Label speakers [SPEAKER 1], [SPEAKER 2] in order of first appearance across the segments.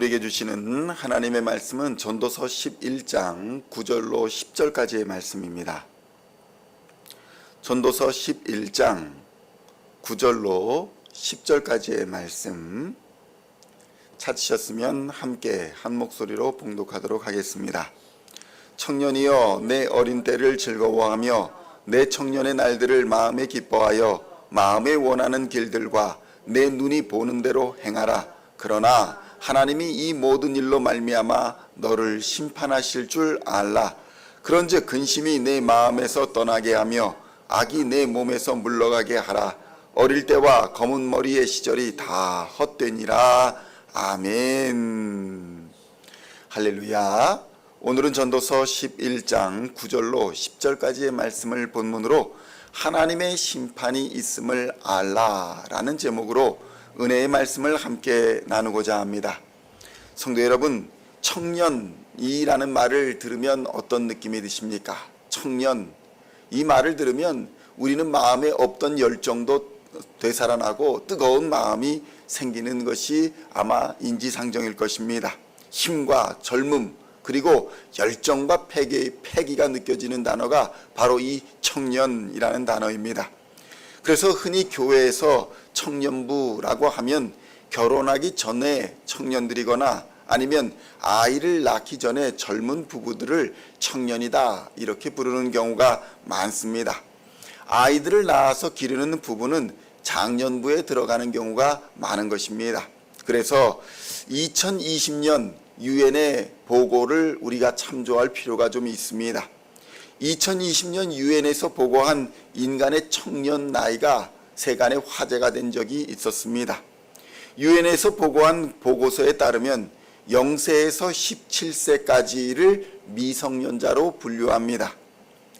[SPEAKER 1] 우리에게 주시는 하나님의 말씀은 전도서 11장 9절로 10절까지의 말씀입니다. 전도서 11장 9절로 10절까지의 말씀 찾으셨으면 함께 한 목소리로 봉독하도록 하겠습니다. 청년이여 내 어린 때를 즐거워하며 내 청년의 날들을 마음에 기뻐하여 마음에 원하는 길들과 내 눈이 보는 대로 행하라. 그러나 하나님이 이 모든 일로 말미암아 너를 심판하실 줄 알라. 그런즉 근심이 내 마음에서 떠나게 하며 악이 내 몸에서 물러가게 하라. 어릴 때와 검은 머리의 시절이 다 헛되니라. 아멘. 할렐루야. 오늘은 전도서 11장 9절로 10절까지의 말씀을 본문으로 하나님의 심판이 있음을 알라라는 제목으로 은혜의 말씀을 함께 나누고자 합니다. 성도 여러분, 청년이라는 말을 들으면 어떤 느낌이 드십니까? 청년, 이 말을 들으면 우리는 마음에 없던 열정도 되살아나고 뜨거운 마음이 생기는 것이 아마 인지상정일 것입니다. 힘과 젊음 그리고 열정과 패기가 느껴지는 단어가 바로 이 청년이라는 단어입니다. 그래서 흔히 교회에서 청년부라고 하면 결혼하기 전에 청년들이거나 아니면 아이를 낳기 전에 젊은 부부들을 청년이다 이렇게 부르는 경우가 많습니다. 아이들을 낳아서 기르는 부부는 장년부에 들어가는 경우가 많은 것입니다. 그래서 2020년 유엔의 보고를 우리가 참조할 필요가 좀 있습니다. 2020년 유엔에서 보고한 인간의 청년 나이가 세간의 화제가 된 적이 있었습니다. 유엔에서 보고한 보고서에 따르면 0세에서 17세까지를 미성년자로 분류합니다.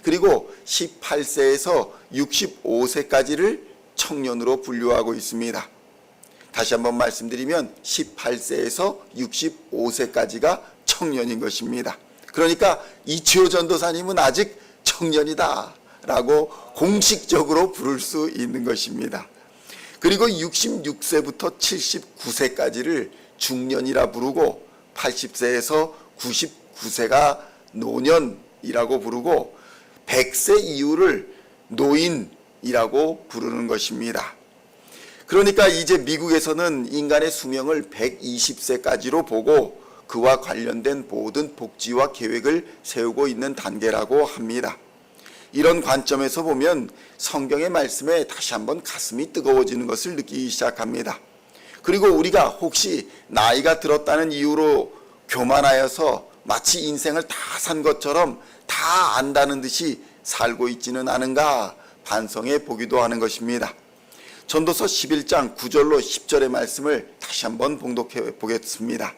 [SPEAKER 1] 그리고 18세에서 65세까지를 청년으로 분류하고 있습니다. 다시 한번 말씀드리면 18세에서 65세까지가 청년인 것입니다. 그러니까 이치호 전도사님은 아직 청년이다 라고 공식적으로 부를 수 있는 것입니다. 그리고 66세부터 79세까지를 중년이라 부르고 80세에서 99세가 노년이라고 부르고 100세 이후를 노인이라고 부르는 것입니다. 그러니까 이제 미국에서는 인간의 수명을 120세까지로 보고 그와 관련된 모든 복지와 계획을 세우고 있는 단계라고 합니다. 이런 관점에서 보면 성경의 말씀에 다시 한번 가슴이 뜨거워지는 것을 느끼기 시작합니다. 그리고 우리가 혹시 나이가 들었다는 이유로 교만하여서 마치 인생을 다 산 것처럼 다 안다는 듯이 살고 있지는 않은가 반성해 보기도 하는 것입니다. 전도서 11장 9절로 10절의 말씀을 다시 한번 봉독해 보겠습니다.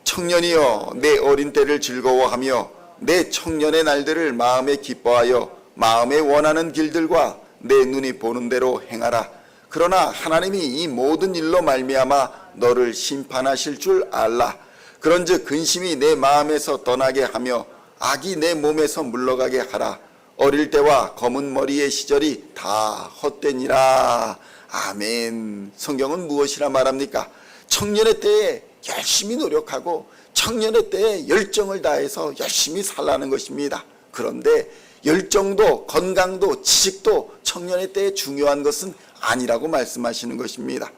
[SPEAKER 1] 청년이여 내 어린 때를 즐거워하며 내 청년의 날들을 마음에 기뻐하여 마음에 원하는 길들과 내 눈이 보는 대로 행하라. 그러나 하나님이 이 모든 일로 말미암아 너를 심판하실 줄 알라. 그런즉 근심이 내 마음에서 떠나게 하며 악이 내 몸에서 물러가게 하라. 어릴 때와 검은 머리의 시절이 다 헛되니라. 아멘. 성경은 무엇이라 말합니까? 청년의 때에 열심히 노력하고 청년의 때에 열정을 다해서 열심히 살라는 것입니다. 그런데 열정도 건강도 지식도 청년의 때에 중요한 것은 아니라고 말씀하시는 것입니다.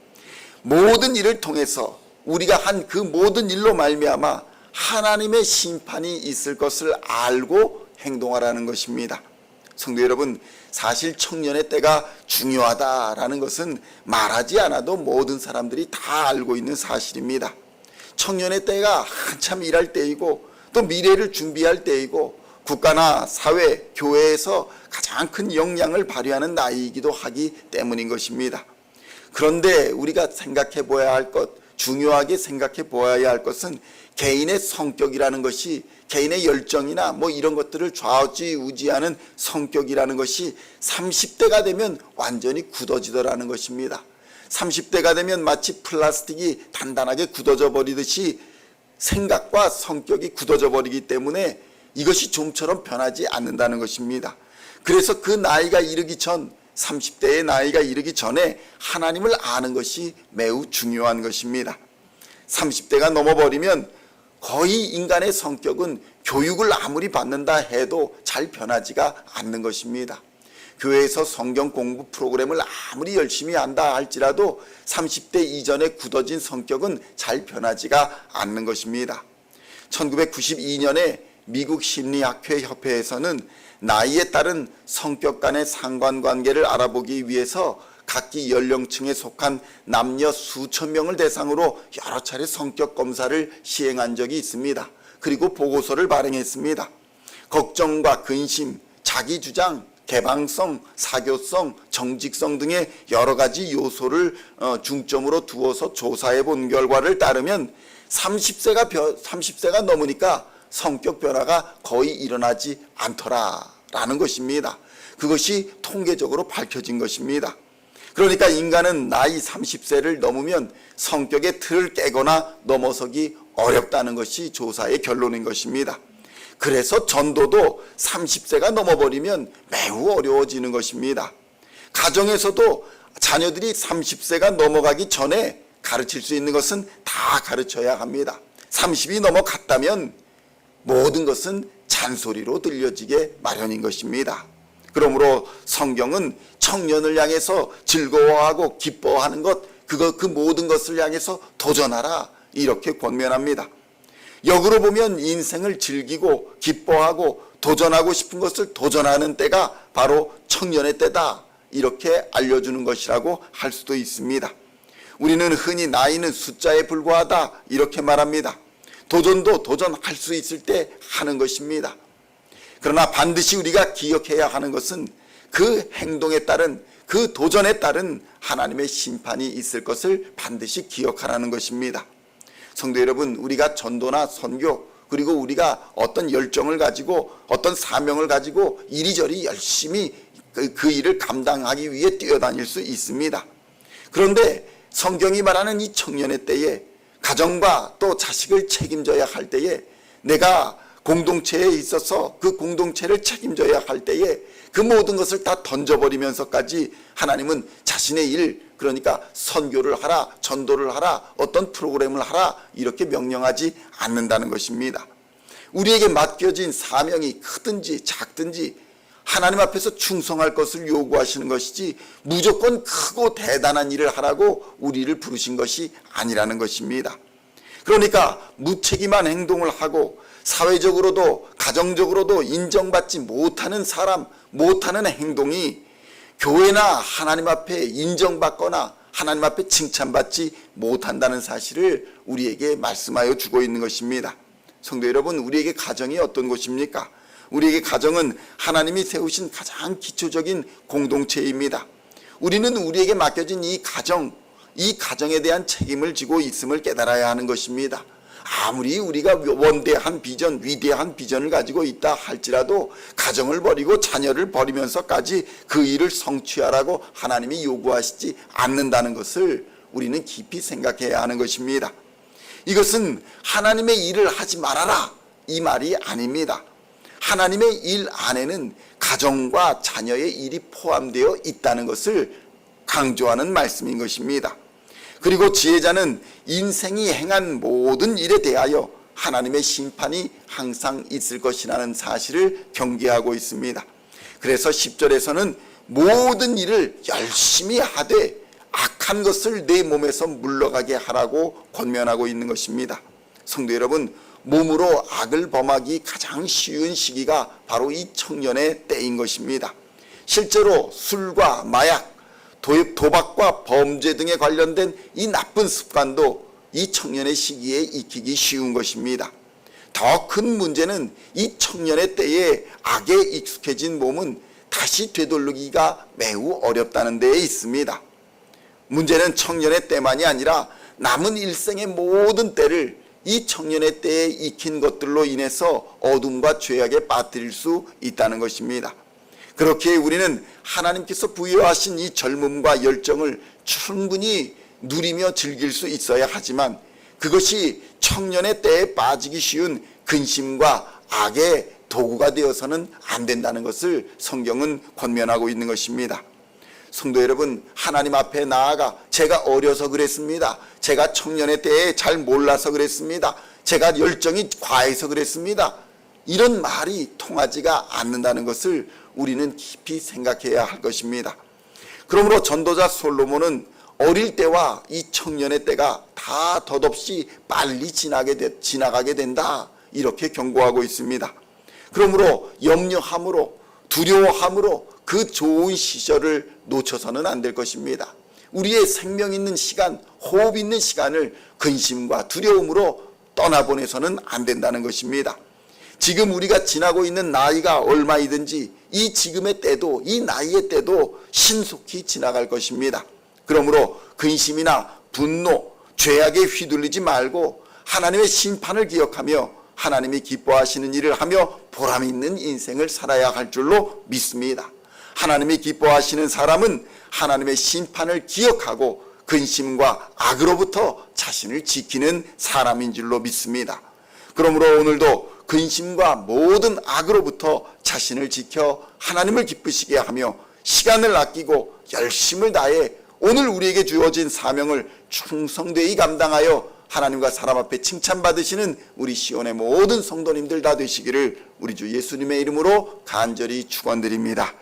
[SPEAKER 1] 모든 일을 통해서 우리가 한 그 모든 일로 말미암아 하나님의 심판이 있을 것을 알고 행동하라는 것입니다. 성도 여러분, 사실 청년의 때가 중요하다라는 것은 말하지 않아도 모든 사람들이 다 알고 있는 사실입니다. 청년의 때가 한참 일할 때이고 또 미래를 준비할 때이고 국가나 사회, 교회에서 가장 큰 역량을 발휘하는 나이이기도 하기 때문인 것입니다. 그런데 우리가 생각해 보아야 할 것, 중요하게 생각해 보아야 할 것은 개인의 성격이라는 것이 개인의 열정이나 이런 것들을 좌지우지하는 성격이라는 것이 30대가 되면 완전히 굳어지더라는 것입니다. 30대가 되면 마치 플라스틱이 단단하게 굳어져 버리듯이 생각과 성격이 굳어져 버리기 때문에 이것이 좀처럼 변하지 않는다는 것입니다. 그래서 그 나이가 이르기 전 30대의 나이가 이르기 전에 하나님을 아는 것이 매우 중요한 것입니다. 30대가 넘어버리면 거의 인간의 성격은 교육을 아무리 받는다 해도 잘 변하지가 않는 것입니다. 교회에서 성경 공부 프로그램을 아무리 열심히 한다 할지라도 30대 이전에 굳어진 성격은 잘 변하지가 않는 것입니다. 1992년에 미국 심리학회 협회에서는 나이에 따른 성격 간의 상관관계를 알아보기 위해서 각기 연령층에 속한 남녀 수천 명을 대상으로 여러 차례 성격 검사를 시행한 적이 있습니다. 그리고 보고서를 발행했습니다. 걱정과 근심, 자기주장, 개방성, 사교성, 정직성 등의 여러 가지 요소를 중점으로 두어서 조사해 본 결과를 따르면 30세가 넘으니까 성격 변화가 거의 일어나지 않더라라는 것입니다. 그것이 통계적으로 밝혀진 것입니다. 그러니까 인간은 나이 30세를 넘으면 성격의 틀을 깨거나 넘어서기 어렵다는 것이 조사의 결론인 것입니다. 그래서 전도도 30세가 넘어버리면 매우 어려워지는 것입니다. 가정에서도 자녀들이 30세가 넘어가기 전에 가르칠 수 있는 것은 다 가르쳐야 합니다. 30이 넘어갔다면 모든 것은 잔소리로 들려지게 마련인 것입니다. 그러므로 성경은 청년을 향해서 즐거워하고 기뻐하는 것, 그 모든 것을 향해서 도전하라 이렇게 권면합니다. 역으로 보면 인생을 즐기고 기뻐하고 도전하고 싶은 것을 도전하는 때가 바로 청년의 때다 이렇게 알려주는 것이라고 할 수도 있습니다. 우리는 흔히 나이는 숫자에 불과하다 이렇게 말합니다. 도전도 도전할 수 있을 때 하는 것입니다. 그러나 반드시 우리가 기억해야 하는 것은 그 행동에 따른 그 도전에 따른 하나님의 심판이 있을 것을 반드시 기억하라는 것입니다. 성도 여러분, 우리가 전도나 선교 그리고 우리가 어떤 열정을 가지고 어떤 사명을 가지고 이리저리 열심히 그 일을 감당하기 위해 뛰어다닐 수 있습니다. 그런데 성경이 말하는 이 청년의 때에 가정과 또 자식을 책임져야 할 때에 내가 공동체에 있어서 그 공동체를 책임져야 할 때에 그 모든 것을 다 던져버리면서까지 하나님은 자신의 일, 그러니까 선교를 하라, 전도를 하라, 어떤 프로그램을 하라 이렇게 명령하지 않는다는 것입니다. 우리에게 맡겨진 사명이 크든지 작든지 하나님 앞에서 충성할 것을 요구하시는 것이지 무조건 크고 대단한 일을 하라고 우리를 부르신 것이 아니라는 것입니다. 그러니까 무책임한 행동을 하고 사회적으로도 가정적으로도 인정받지 못하는 사람, 못하는 행동이 교회나 하나님 앞에 인정받거나 하나님 앞에 칭찬받지 못한다는 사실을 우리에게 말씀하여 주고 있는 것입니다. 성도 여러분, 우리에게 가정이 어떤 곳입니까? 우리에게 가정은 하나님이 세우신 가장 기초적인 공동체입니다. 우리는 우리에게 맡겨진 이 가정에 대한 책임을 지고 있음을 깨달아야 하는 것입니다. 아무리 우리가 원대한 비전, 위대한 비전을 가지고 있다 할지라도 가정을 버리고 자녀를 버리면서까지 그 일을 성취하라고 하나님이 요구하시지 않는다는 것을 우리는 깊이 생각해야 하는 것입니다. 이것은 하나님의 일을 하지 말아라 이 말이 아닙니다. 하나님의 일 안에는 가정과 자녀의 일이 포함되어 있다는 것을 강조하는 말씀인 것입니다. 그리고 지혜자는 인생이 행한 모든 일에 대하여 하나님의 심판이 항상 있을 것이라는 사실을 경계하고 있습니다. 그래서 10절에서는 모든 일을 열심히 하되 악한 것을 내 몸에서 물러가게 하라고 권면하고 있는 것입니다. 성도 여러분, 몸으로 악을 범하기 가장 쉬운 시기가 바로 이 청년의 때인 것입니다. 실제로 술과 마약, 도박과 범죄 등에 관련된 이 나쁜 습관도 이 청년의 시기에 익히기 쉬운 것입니다. 더 큰 문제는 이 청년의 때에 악에 익숙해진 몸은 다시 되돌리기가 매우 어렵다는 데에 있습니다. 문제는 청년의 때만이 아니라 남은 일생의 모든 때를 이 청년의 때에 익힌 것들로 인해서 어둠과 죄악에 빠뜨릴 수 있다는 것입니다. 그렇기에 우리는 하나님께서 부여하신 이 젊음과 열정을 충분히 누리며 즐길 수 있어야 하지만 그것이 청년의 때에 빠지기 쉬운 근심과 악의 도구가 되어서는 안 된다는 것을 성경은 권면하고 있는 것입니다. 성도 여러분, 하나님 앞에 나아가 제가 어려서 그랬습니다. 제가 청년의 때에 잘 몰라서 그랬습니다. 제가 열정이 과해서 그랬습니다. 이런 말이 통하지가 않는다는 것을 우리는 깊이 생각해야 할 것입니다. 그러므로 전도자 솔로몬은 어릴 때와 이 청년의 때가 다 덧없이 빨리 지나가게 된다, 이렇게 경고하고 있습니다. 그러므로 염려함으로, 두려워함으로 그 좋은 시절을 놓쳐서는 안 될 것입니다. 우리의 생명 있는 시간, 호흡 있는 시간을 근심과 두려움으로 떠나보내서는 안 된다는 것입니다. 지금 우리가 지나고 있는 나이가 얼마이든지 이 지금의 때도, 이 나이의 때도 신속히 지나갈 것입니다. 그러므로 근심이나 분노, 죄악에 휘둘리지 말고 하나님의 심판을 기억하며 하나님이 기뻐하시는 일을 하며 보람 있는 인생을 살아야 할 줄로 믿습니다. 하나님이 기뻐하시는 사람은 하나님의 심판을 기억하고 근심과 악으로부터 자신을 지키는 사람인 줄로 믿습니다. 그러므로 오늘도 근심과 모든 악으로부터 자신을 지켜 하나님을 기쁘시게 하며 시간을 아끼고 열심을 다해 오늘 우리에게 주어진 사명을 충성되이 감당하여 하나님과 사람 앞에 칭찬받으시는 우리 시온의 모든 성도님들 다 되시기를 우리 주 예수님의 이름으로 간절히 축원드립니다.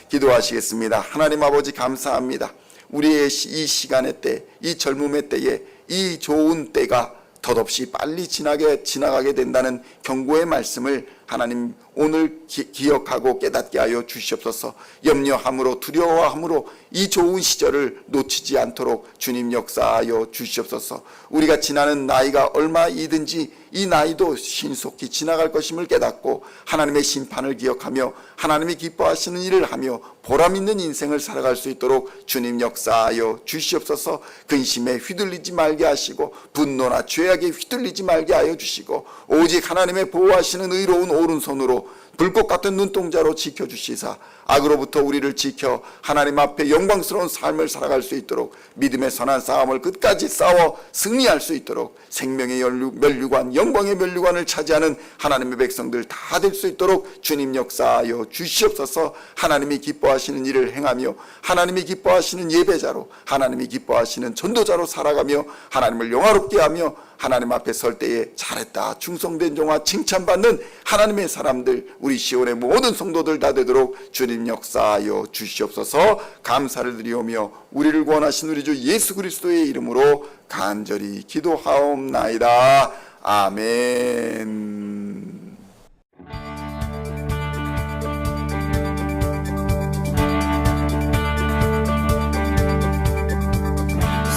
[SPEAKER 1] 기도하시겠습니다. 하나님 아버지, 감사합니다. 우리의 이 시간의 때, 이 젊음의 때에 이 좋은 때가 덧없이 빨리 지나가게 된다는 경고의 말씀을 하나님 오늘 기억하고 깨닫게 하여 주시옵소서. 염려함으로, 두려워함으로 이 좋은 시절을 놓치지 않도록 주님 역사하여 주시옵소서. 우리가 지나는 나이가 얼마이든지 이 나이도 신속히 지나갈 것임을 깨닫고 하나님의 심판을 기억하며 하나님이 기뻐하시는 일을 하며 보람 있는 인생을 살아갈 수 있도록 주님 역사하여 주시옵소서. 근심에 휘둘리지 말게 하시고 분노나 죄악에 휘둘리지 말게 하여 주시고 오직 하나님의 보호하시는 의로운 오른손으로 불꽃 같은 눈동자로 지켜주시사 악으로부터 우리를 지켜 하나님 앞에 영광스러운 삶을 살아갈 수 있도록 믿음의 선한 싸움을 끝까지 싸워 승리할 수 있도록 생명의 면류관, 영광의 면류관을 차지하는 하나님의 백성들 다 될 수 있도록 주님 역사하여 주시옵소서. 하나님이 기뻐하시는 일을 행하며 하나님이 기뻐하시는 예배자로, 하나님이 기뻐하시는 전도자로 살아가며 하나님을 영화롭게 하며 하나님 앞에 설 때에 잘했다, 충성된 종아, 칭찬받는 하나님의 사람들, 우리 시온의 모든 성도들 다 되도록 주님 역사하여 주시옵소서. 감사를 드리오며 우리를 구원하신 우리 주 예수 그리스도의 이름으로 간절히 기도하옵나이다. 아멘.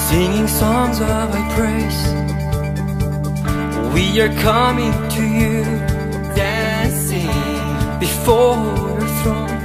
[SPEAKER 2] Singing songs of thy praise, we are coming to you, dancing before your throne.